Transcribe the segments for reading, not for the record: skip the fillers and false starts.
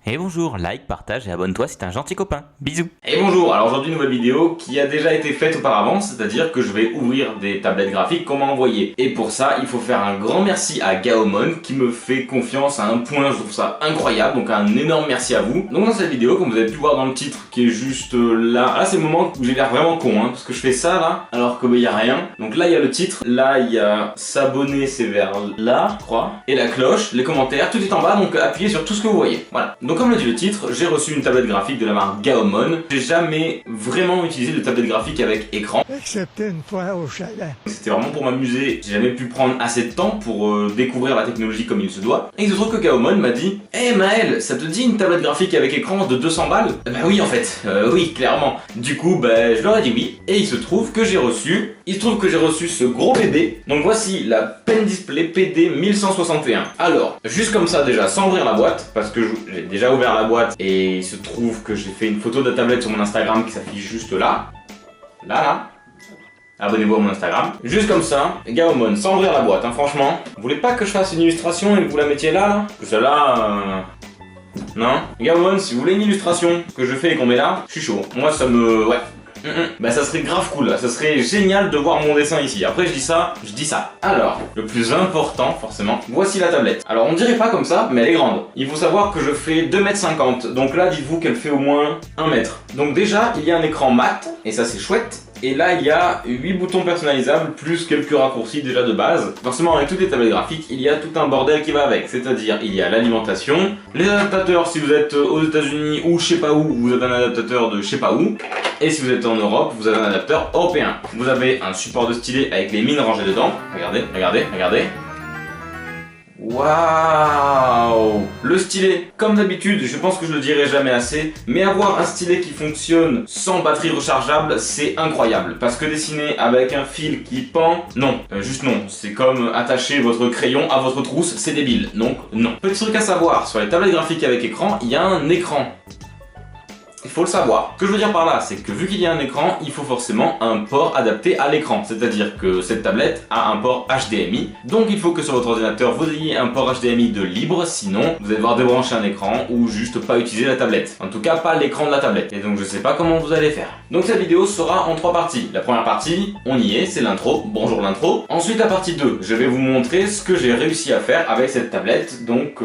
Et bonjour, like, partage et abonne-toi si t'es un gentil copain. Bisous. Et bonjour, alors aujourd'hui nouvelle vidéo qui a déjà été faite auparavant, c'est-à-dire que je vais ouvrir des tablettes graphiques qu'on m'a envoyées. Et pour ça, il faut faire un grand merci à Gaomon qui me fait confiance à un point, je trouve ça incroyable, donc un énorme merci à vous. Donc dans cette vidéo, comme vous avez pu voir dans le titre qui est juste là c'est le moment où j'ai l'air vraiment con, parce que je fais ça là, alors que y a rien. Donc là il y a le titre, là il y a s'abonner, c'est vers là, je crois, et la cloche, les commentaires, tout est en bas, donc appuyez sur tout ce que vous voyez. Voilà. Donc comme le dit le titre, j'ai reçu une tablette graphique de la marque Gaomon. J'ai jamais vraiment utilisé de tablette graphique avec écran. Excepté une fois au chalet. C'était vraiment pour m'amuser. J'ai jamais pu prendre assez de temps pour découvrir la technologie comme il se doit. Et il se trouve que Gaomon m'a dit « Hey Maël, ça te dit une tablette graphique avec écran de 200 balles ?» Bah oui en fait, oui clairement. Du coup je leur ai dit oui. Et il se trouve que j'ai reçu ce gros bébé. Donc voici la Pen Display PD 1161. Alors, juste comme ça déjà, sans ouvrir la boîte, parce que j'ai déjà ouvert la boîte et il se trouve que j'ai fait une photo de la tablette sur mon Instagram qui s'affiche juste là. Là. Abonnez-vous à mon Instagram. Juste comme ça, Gaomon, sans ouvrir la boîte, franchement. Vous voulez pas que je fasse une illustration et que vous la mettiez là que celle-là, non. Gaomon, si vous voulez une illustration que je fais et qu'on met là, je suis chaud. Moi ça me... ouais. Bah ça serait grave cool là, ça serait génial de voir mon dessin ici. Après je dis ça. Alors, le plus important forcément, voici la tablette. Alors on dirait pas comme ça, mais elle est grande. Il faut savoir que je fais 2,50 m, donc là dites-vous qu'elle fait au moins 1 mètre. Donc déjà, il y a un écran mat, et ça c'est chouette. Et là il y a 8 boutons personnalisables, plus quelques raccourcis déjà de base. Forcément avec toutes les tablettes graphiques, il y a tout un bordel qui va avec. C'est-à-dire, il y a l'alimentation, les adaptateurs si vous êtes aux États-Unis ou je sais pas où, vous avez un adaptateur de je sais pas où. Et si vous êtes en Europe, vous avez un adapteur européen. Vous avez un support de stylet avec les mines rangées dedans. Regardez. Waouh! Le stylet, comme d'habitude, je pense que je le dirai jamais assez, mais avoir un stylet qui fonctionne sans batterie rechargeable, c'est incroyable. Parce que dessiner avec un fil qui pend, non, juste non. C'est comme attacher votre crayon à votre trousse, c'est débile. Donc non. Petit truc à savoir, sur les tablettes graphiques avec écran, il y a un écran. Il faut le savoir. Ce que je veux dire par là, c'est que vu qu'il y a un écran, il faut forcément un port adapté à l'écran. C'est-à-dire que cette tablette a un port HDMI. Donc il faut que sur votre ordinateur, vous ayez un port HDMI de libre. Sinon, vous allez devoir débrancher un écran ou juste pas utiliser la tablette. En tout cas, pas l'écran de la tablette. Et donc je sais pas comment vous allez faire. Donc cette vidéo sera en 3 parties. La première partie, on y est, c'est l'intro. Bonjour l'intro. Ensuite la partie 2, je vais vous montrer ce que j'ai réussi à faire avec cette tablette. Donc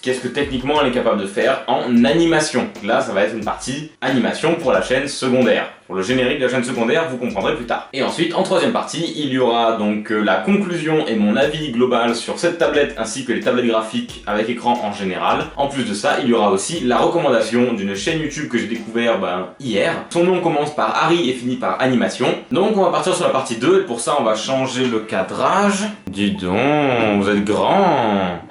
qu'est-ce que techniquement elle est capable de faire en animation. Là, ça va être une partie animation pour la chaîne secondaire. Pour le générique de la chaîne secondaire, vous comprendrez plus tard. Et ensuite, en troisième partie, il y aura donc la conclusion et mon avis global sur cette tablette ainsi que les tablettes graphiques avec écran en général. En plus de ça, il y aura aussi la recommandation d'une chaîne YouTube que j'ai découvert hier. Son nom commence par Harry et finit par animation. Donc on va partir sur la partie 2 et pour ça on va changer le cadrage. Dis donc, vous êtes grand.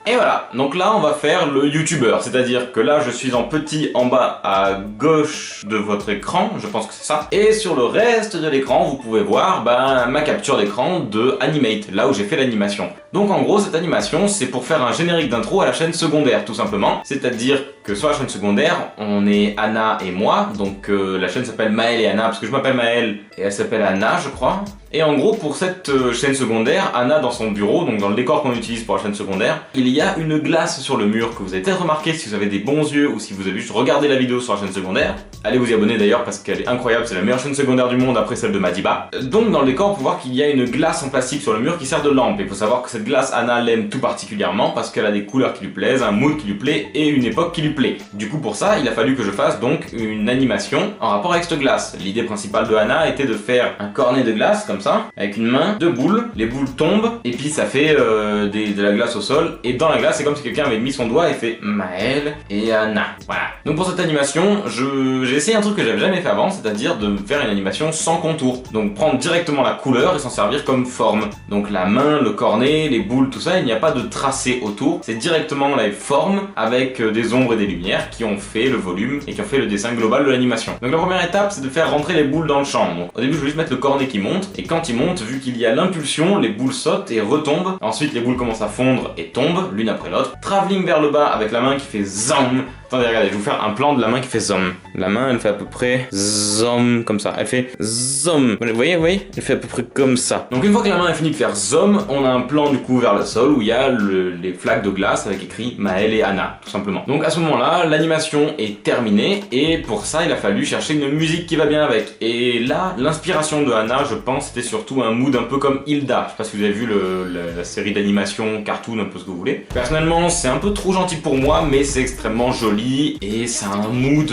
Et voilà, donc là on va faire le youtubeur, c'est-à-dire que là je suis en petit en bas à gauche de votre écran, je pense que c'est ça. Et sur le reste de l'écran, vous pouvez voir ma capture d'écran de Animate, là où j'ai fait l'animation. Donc en gros cette animation c'est pour faire un générique d'intro à la chaîne secondaire tout simplement. C'est-à-dire que sur la chaîne secondaire, on est Anna et moi, donc la chaîne s'appelle Maël et Anna, parce que je m'appelle Maël et elle s'appelle Anna je crois. Et en gros pour cette chaîne secondaire, Anna dans son bureau, donc dans le décor qu'on utilise pour la chaîne secondaire, il y a une glace sur le mur que vous avez peut-être remarqué si vous avez des bons yeux ou si vous avez juste regardé la vidéo sur la chaîne secondaire. Allez vous y abonner d'ailleurs parce qu'elle est incroyable, c'est la meilleure chaîne secondaire du monde après celle de Madiba. Donc dans le décor on peut voir qu'il y a une glace en plastique sur le mur qui sert de lampe. Et il faut savoir que cette glace, Anna l'aime tout particulièrement parce qu'elle a des couleurs qui lui plaisent, un mood qui lui plaît et une époque qui lui plaît. Du coup pour ça il a fallu que je fasse donc une animation en rapport avec cette glace. L'idée principale de Anna était de faire un cornet de glace comme ça, avec une main, 2 boules, les boules tombent et puis ça fait de la glace au sol. Et dans la glace c'est comme si quelqu'un avait mis son doigt et fait Maël et Anna. Voilà. Donc pour cette animation, j'ai essayé un truc que j'avais jamais fait avant, c'est-à-dire de faire une animation sans contour. Donc prendre directement la couleur et s'en servir comme forme. Donc la main, le cornet, les boules, tout ça, il n'y a pas de tracé autour. C'est directement la forme avec des ombres et des lumières qui ont fait le volume et qui ont fait le dessin global de l'animation. Donc la première étape c'est de faire rentrer les boules dans le champ. Donc au début je vais juste mettre le cornet qui monte et quand il monte, vu qu'il y a l'impulsion, les boules sautent et retombent. Ensuite les boules commencent à fondre et tombent l'une après l'autre. Travelling vers le bas avec la main qui fait zom. Attendez, regardez, je vais vous faire un plan de la main qui fait zom. La main, elle fait à peu près zom, comme ça. Elle fait zom. Vous voyez, elle fait à peu près comme ça. Donc une fois que la main a fini de faire zom, on a un plan du coup vers le sol où il y a les flaques de glace avec écrit Maël et Anna, tout simplement. Donc à ce moment-là, l'animation est terminée et pour ça, il a fallu chercher une musique qui va bien avec. Et là, l'inspiration de Anna, je pense, c'était surtout un mood un peu comme Hilda. Je sais pas si vous avez vu la série d'animation, cartoon, un peu ce que vous voulez. Personnellement, c'est un peu trop gentil pour moi, mais c'est extrêmement joli. Et ça a un mood...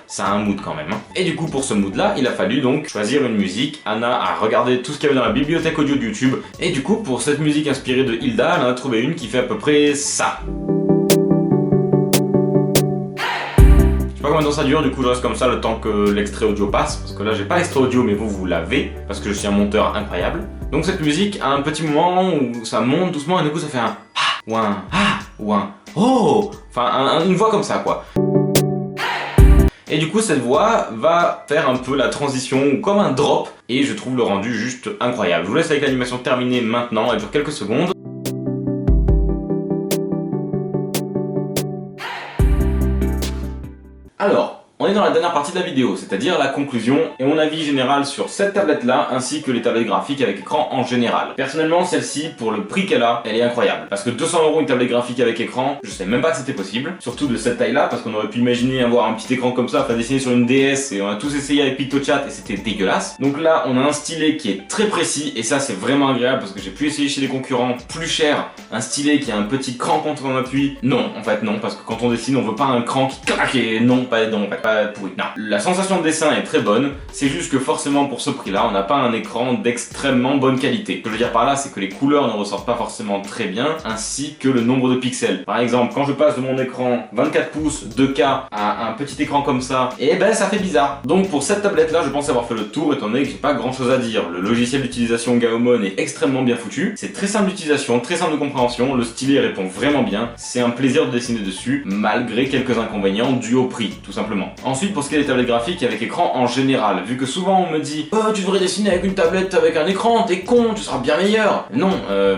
Ça a un mood quand même. Hein. Et du coup, pour ce mood-là, il a fallu donc choisir une musique. Anna a regardé tout ce qu'il y avait dans la bibliothèque audio de YouTube. Et du coup, pour cette musique inspirée de Hilda, elle en a trouvé une qui fait à peu près ça. Je sais pas combien de temps ça dure, du coup je reste comme ça le temps que l'extrait audio passe. Parce que là, j'ai pas l'extrait audio, mais vous l'avez. Parce que je suis un monteur incroyable. Donc cette musique a un petit moment où ça monte doucement et du coup ça fait un ah ou un ah ou un oh. Enfin, une voix comme ça, quoi. Et du coup, cette voix va faire un peu la transition comme un drop. Et je trouve le rendu juste incroyable. Je vous laisse avec l'animation terminée maintenant. Elle dure quelques secondes. Alors, on est dans la dernière partie de la vidéo, c'est-à-dire la conclusion et mon avis général sur cette tablette-là, ainsi que les tablettes graphiques avec écran en général. Personnellement, celle-ci, pour le prix qu'elle a, elle est incroyable. Parce que 200 € une tablette graphique avec écran, je savais même pas que c'était possible. Surtout de cette taille-là, parce qu'on aurait pu imaginer avoir un petit écran comme ça, enfin dessiné sur une DS, et on a tous essayé avec PictoChat et c'était dégueulasse. Donc là, on a un stylet qui est très précis, et ça c'est vraiment agréable parce que j'ai pu essayer chez les concurrents plus chers, un stylet qui a un petit cran quand on appuie. Non, en fait non, parce que quand on dessine, on veut pas un cran qui claque et non, pas pourri. Non. La sensation de dessin est très bonne, c'est juste que forcément pour ce prix-là, on n'a pas un écran d'extrêmement bonne qualité. Ce que je veux dire par là, c'est que les couleurs ne ressortent pas forcément très bien, ainsi que le nombre de pixels. Par exemple, quand je passe de mon écran 24 pouces 2K à un petit écran comme ça, et ben ça fait bizarre. Donc pour cette tablette-là, je pense avoir fait le tour, étant donné que j'ai pas grand-chose à dire. Le logiciel d'utilisation Gaomon est extrêmement bien foutu, c'est très simple d'utilisation, très simple de compréhension, le stylet répond vraiment bien, c'est un plaisir de dessiner dessus, malgré quelques inconvénients dus au prix, tout simplement. Ensuite, pour ce qui est des tablettes graphiques avec écran en général, vu que souvent on me dit « Oh, tu devrais dessiner avec une tablette avec un écran, t'es con, tu seras bien meilleur !» Non,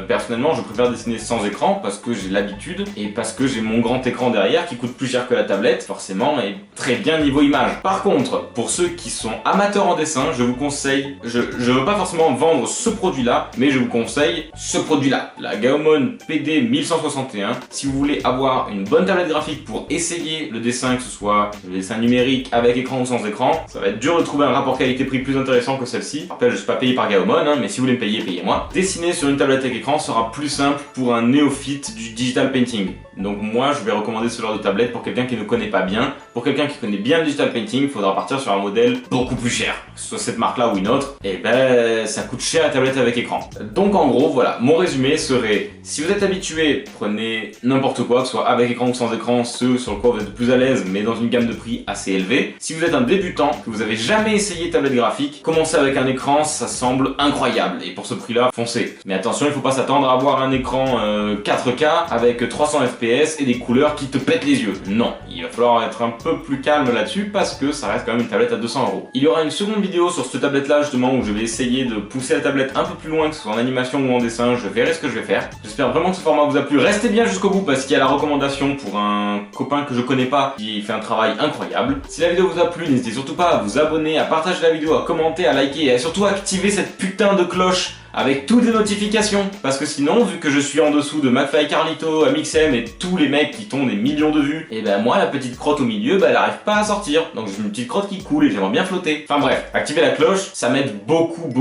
personnellement, je préfère dessiner sans écran parce que j'ai l'habitude et parce que j'ai mon grand écran derrière qui coûte plus cher que la tablette, forcément, et très bien niveau image. Par contre, pour ceux qui sont amateurs en dessin, je vous conseille, je veux pas forcément vendre ce produit-là, mais je vous conseille ce produit-là, la Gaomon PD 1161. Si vous voulez avoir une bonne tablette graphique pour essayer le dessin, que ce soit le dessin numérique avec écran ou sans écran, ça va être dur de trouver un rapport qualité-prix plus intéressant que celle-ci. Après, je suis pas payé par Gaomon, hein, mais si vous voulez me payer, payez-moi. Dessiner sur une tablette avec écran sera plus simple pour un néophyte du digital painting. Donc moi, je vais recommander ce genre de tablette pour quelqu'un qui ne connaît pas bien. Pour quelqu'un qui connaît bien le digital painting, il faudra partir sur un modèle beaucoup plus cher. Que ce soit cette marque-là ou une autre, et ben ça coûte cher la tablette avec écran. Donc en gros, voilà, mon résumé serait, si vous êtes habitué, prenez n'importe quoi, que ce soit avec écran ou sans écran, ceux sur le quoi vous êtes plus à l'aise, mais dans une gamme de prix assez élevée. Si vous êtes un débutant, que vous avez jamais essayé tablette graphique, commencer avec un écran, ça semble incroyable. Et pour ce prix-là, foncez. Mais attention, il faut pas s'attendre à avoir un écran 4K avec 300 FPS et des couleurs qui te pètent les yeux. Non, il va falloir être un peu plus calme là-dessus parce que ça reste quand même une tablette à 200 €. Il y aura une seconde vidéo sur cette tablette-là justement où je vais essayer de pousser la tablette un peu plus loin, que ce soit en animation ou en dessin. Je verrai ce que je vais faire. J'espère vraiment que ce format vous a plu. Restez bien jusqu'au bout parce qu'il y a la recommandation pour un copain que je connais pas qui fait un travail incroyable. Si la vidéo vous a plu, n'hésitez surtout pas à vous abonner, à partager la vidéo, à commenter, à liker et surtout à activer cette putain de cloche avec toutes les notifications, parce que sinon, vu que je suis en dessous de McFly Carlito, Amixem et tous les mecs qui ont des millions de vues, et ben moi la petite crotte au milieu, ben elle arrive pas à sortir, donc j'ai une petite crotte qui coule et j'aimerais bien flotter. Enfin bref, activer la cloche, ça m'aide beaucoup,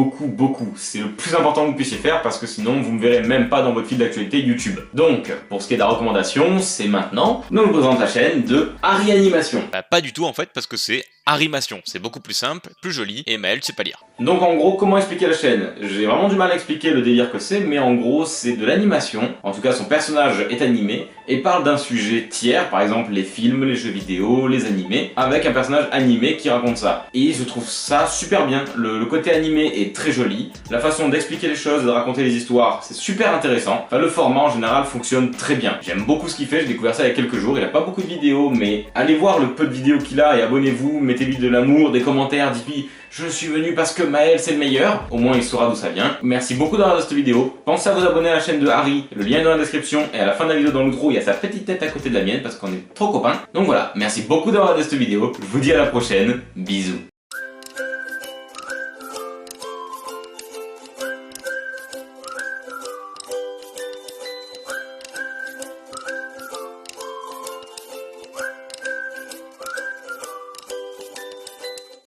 c'est le plus important que vous puissiez faire, parce que sinon vous me verrez même pas dans votre fil d'actualité YouTube. Donc, pour ce qui est de la recommandation, c'est maintenant, nous on vous présente la chaîne de Harry Animation. Bah, pas du tout en fait, parce que c'est Harimation, c'est beaucoup plus simple, plus joli, et Maël tu sais pas lire. Donc en gros, comment expliquer la chaîne? J'ai vraiment du mal à expliquer le délire que c'est, mais en gros c'est de l'animation, en tout cas son personnage est animé, et parle d'un sujet tiers, par exemple les films, les jeux vidéo, les animés, avec un personnage animé qui raconte ça. Et je trouve ça super bien, le côté animé est très joli, la façon d'expliquer les choses et de raconter les histoires, c'est super intéressant, enfin le format en général fonctionne très bien. J'aime beaucoup ce qu'il fait, j'ai découvert ça il y a quelques jours, il a pas beaucoup de vidéos, mais allez voir le peu de vidéos qu'il a et abonnez-vous, mettez-lui de l'amour, des commentaires, dites-lui je suis venu parce que Maël c'est le meilleur, au moins il saura d'où ça vient. Merci beaucoup d'avoir regardé cette vidéo, pensez à vous abonner à la chaîne de Harry, le lien est dans la description, et à la fin de la vidéo dans l'outro il y a sa petite tête à côté de la mienne parce qu'on est trop copains. Donc voilà, merci beaucoup d'avoir regardé cette vidéo, je vous dis à la prochaine, bisous.